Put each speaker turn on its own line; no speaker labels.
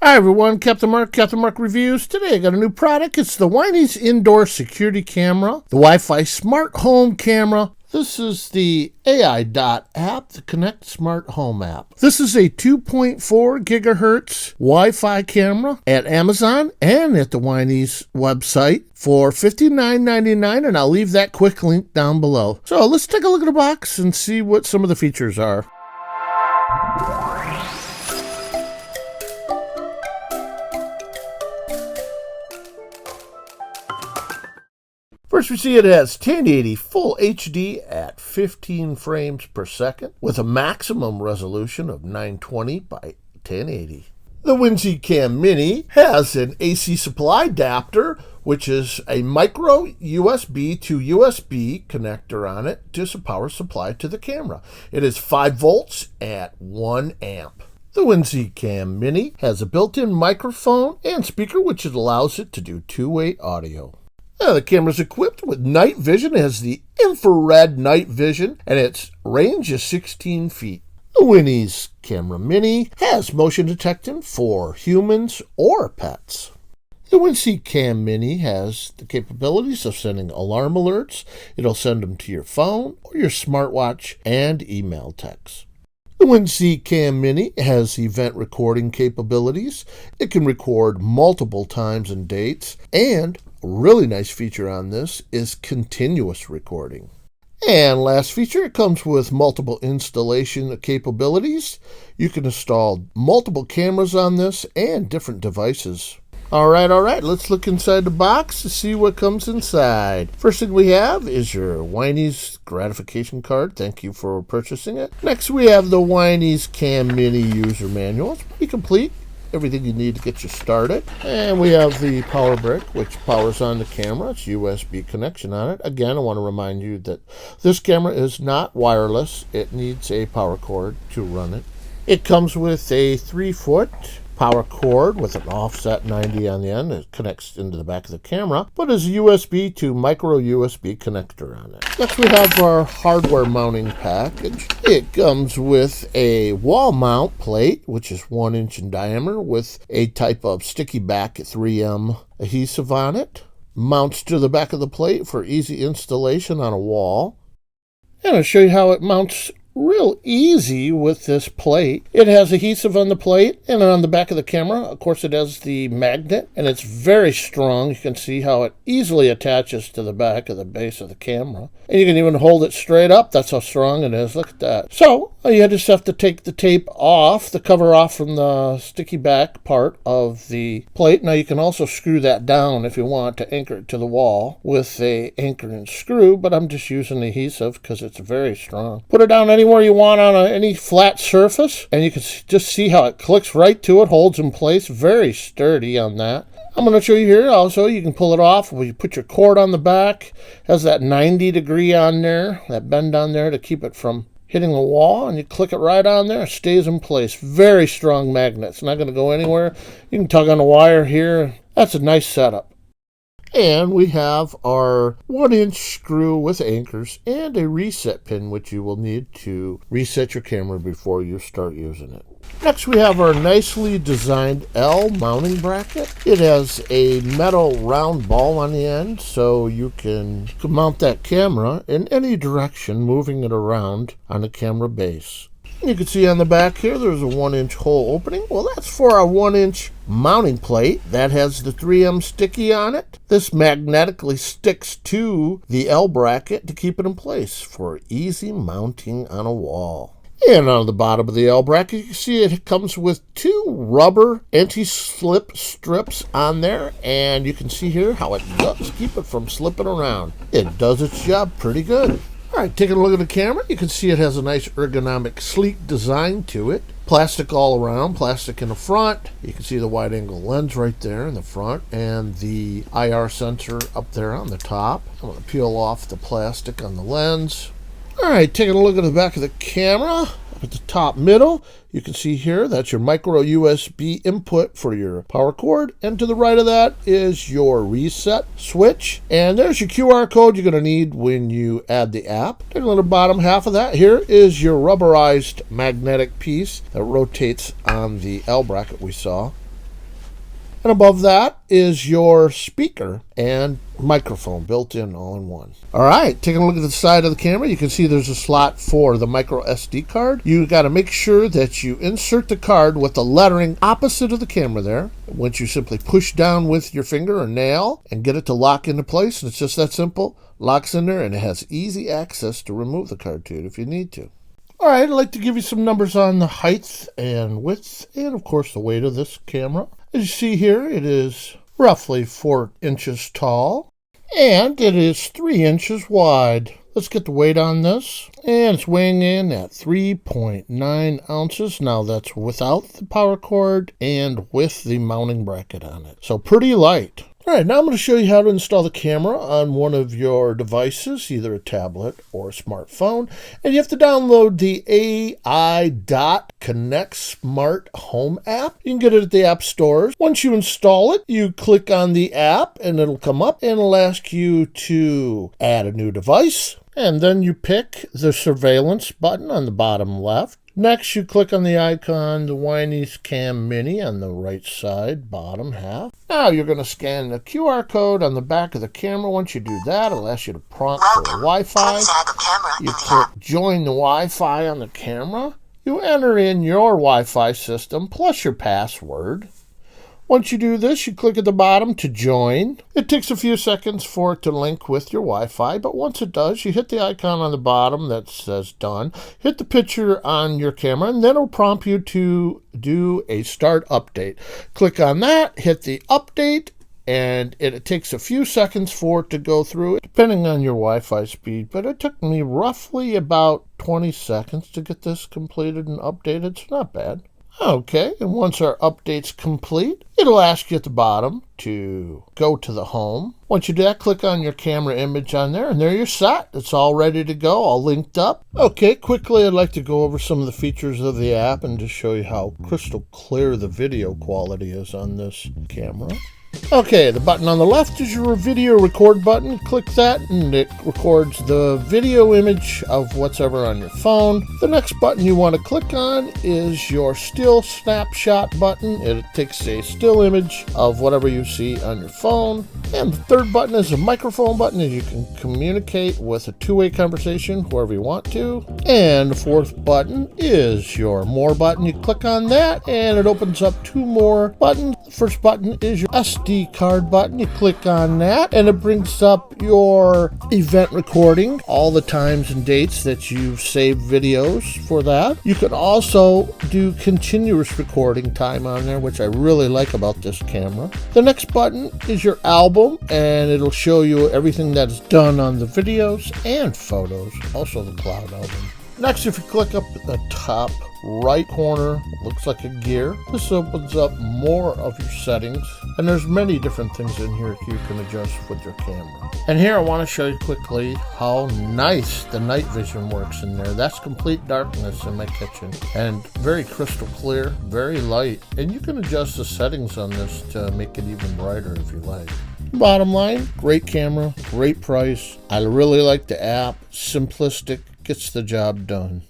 Hi everyone, Captain Mark Reviews. Today I got a new product. It's the Winees Indoor Security Camera, the Wi-Fi Smart Home Camera. This is the AiDot app, the Connect Smart Home app. This is a 2.4 gigahertz Wi-Fi camera at Amazon and at the Winees website for $59.99, and I'll leave that quick link down below. So let's take a look at the box and see what some of the features are. First, we see it has 1080 Full HD at 15 frames per second with a maximum resolution of 920 by 1080. The Winees Cam Mini has an AC supply adapter, which is a micro USB to USB connector on it, just a power supply to the camera. It is 5 volts at 1 amp. The Winees Cam Mini has a built-in microphone and speaker, which allows it to do two-way audio. Now, the camera is equipped with night vision. It has the infrared night vision, and its range is 16 feet. The Winees Camera Mini has motion detection for humans or pets. The Winees Cam Mini has the capabilities of sending alarm alerts. It'll send them to your phone or your smartwatch and email text. The Winees Cam Mini has event recording capabilities. It can record multiple times and dates, and a really nice feature on this is continuous recording. And last feature, it comes with multiple installation capabilities. You can install multiple cameras on this and different devices. All right, let's look inside the box to see what comes inside. First thing we have is your Winees gratification card. Thank you for purchasing it. Next, we have the Winees Cam Mini user manual. It's pretty complete. Everything you need to get you started. And we have the power brick, which powers on the camera. It's USB connection on it. Again, I want to remind you that this camera is not wireless. It needs a power cord to run it. It comes with a 3-foot power cord with an offset 90 on the end. It connects into the back of the camera, but is a USB to micro USB connector on it. Next, we have our hardware mounting package. It comes with a wall mount plate, which is 1 inch in diameter, with a type of sticky back 3M adhesive on it. Mounts to the back of the plate for easy installation on a wall. And I'll show you how it mounts real easy with this plate. It has adhesive on the plate and on the back of the camera. Of course, it has the magnet, and it's very strong. You can see how it easily attaches to the back of the base of the camera. And you can even hold it straight up. That's how strong it is. Look at that. So you just have to take the tape off, the cover off from the sticky back part of the plate. Now you can also screw that down if you want to anchor it to the wall with a anchor and screw, but I'm just using the adhesive because it's very strong. Put it down anywhere you want on any flat surface, and you can just see how it clicks right to it, holds in place. Very sturdy on that. I'm going to show you here also, you can pull it off. You put your cord on the back, has that 90 degree on there, that bend on there to keep it from hitting the wall, and you click it right on there, it stays in place. Very strong magnet. It's not going to go anywhere. You can tug on the wire here. That's a nice setup. And we have our 1-inch screw with anchors and a reset pin, which you will need to reset your camera before you start using it. Next, we have our nicely designed L mounting bracket. It has a metal round ball on the end, so you can mount that camera in any direction, moving it around on the camera base. You can see on the back here, there's a 1-inch hole opening. Well, that's for a 1-inch mounting plate that has the 3M sticky on it. This magnetically sticks to the L bracket to keep it in place for easy mounting on a wall. And on the bottom of the L bracket, you can see it comes with 2 rubber anti-slip strips on there, and you can see here how it does keep it from slipping around. It does its job pretty good. All right, taking a look at the camera, you can see it has a nice ergonomic, sleek design to it. Plastic all around, plastic in the front. You can see the wide-angle lens right there in the front and the IR sensor up there on the top. I'm going to peel off the plastic on the lens. All right, taking a look at the back of the camera. Up at the top middle, you can see here that's your micro USB input for your power cord, and to the right of that is your reset switch, and there's your QR code you're going to need when you add the app. Taking a look at the bottom half of that, here is your rubberized magnetic piece that rotates on the L bracket we saw. And above that is your speaker and microphone built in all in one. All right, taking a look at the side of the camera, you can see there's a slot for the micro SD card. You got to make sure that you insert the card with the lettering opposite of the camera there. Once you simply push down with your finger or nail and get it to lock into place, and it's just that simple, locks in there, and it has easy access to remove the card to it if you need to. All right, I'd like to give you some numbers on the height and width and, of course, the weight of this camera. As you see here, it is roughly 4 inches tall, and it is 3 inches wide. Let's get the weight on this, and it's weighing in at 3.9 ounces. Now, that's without the power cord and with the mounting bracket on it, so pretty light. All right, now I'm going to show you how to install the camera on one of your devices, either a tablet or a smartphone. And you have to download the AiDot Connect Smart Home app. You can get it at the app stores. Once you install it, you click on the app and it'll come up and it'll ask you to add a new device. And then you pick the surveillance button on the bottom left. Next, you click on the icon, the Winees Cam Mini on the right side, bottom half. Now you're going to scan the QR code on the back of the camera. Once you do that, it'll ask you to prompt for Wi-Fi. You click join the Wi-Fi on the camera. You enter in your Wi-Fi system plus your password. Once you do this, you click at the bottom to join. It takes a few seconds for it to link with your Wi-Fi, but once it does, you hit the icon on the bottom that says done, hit the picture on your camera, and then it'll prompt you to do a start update. Click on that, hit the update, and it takes a few seconds for it to go through, depending on your Wi-Fi speed, but it took me roughly about 20 seconds to get this completed and updated, so not bad. Okay, and once our update's complete, it'll ask you at the bottom to go to the home. Once you do that, click on your camera image on there, and there you're set. It's all ready to go, all linked up. Okay, quickly, I'd like to go over some of the features of the app and just show you how crystal clear the video quality is on this camera. Okay, the button on the left is your video record button. Click that and it records the video image of whatever on your phone. The next button you want to click on is your still snapshot button. It takes a still image of whatever you see on your phone. And the third button is a microphone button, and you can communicate with a two-way conversation wherever you want to. And the fourth button is your more button. You click on that and it opens up 2 more buttons. The first button is your SD card button. You click on that and it brings up your event recording, all the times and dates that you've saved videos for that. You can also do continuous recording time on there, which I really like about this camera. The next button is your album, and it'll show you everything that's done on the videos and photos, also the cloud album. Next, if you click up at the top right corner, looks like a gear. This opens up more of your settings, and there's many different things in here you can adjust with your camera. And here I want to show you quickly how nice the night vision works in there. That's complete darkness in my kitchen, and very crystal clear, very light, and you can adjust the settings on this to make it even brighter if you like. Bottom line, great camera, great price. I really like the app, simplistic, gets the job done.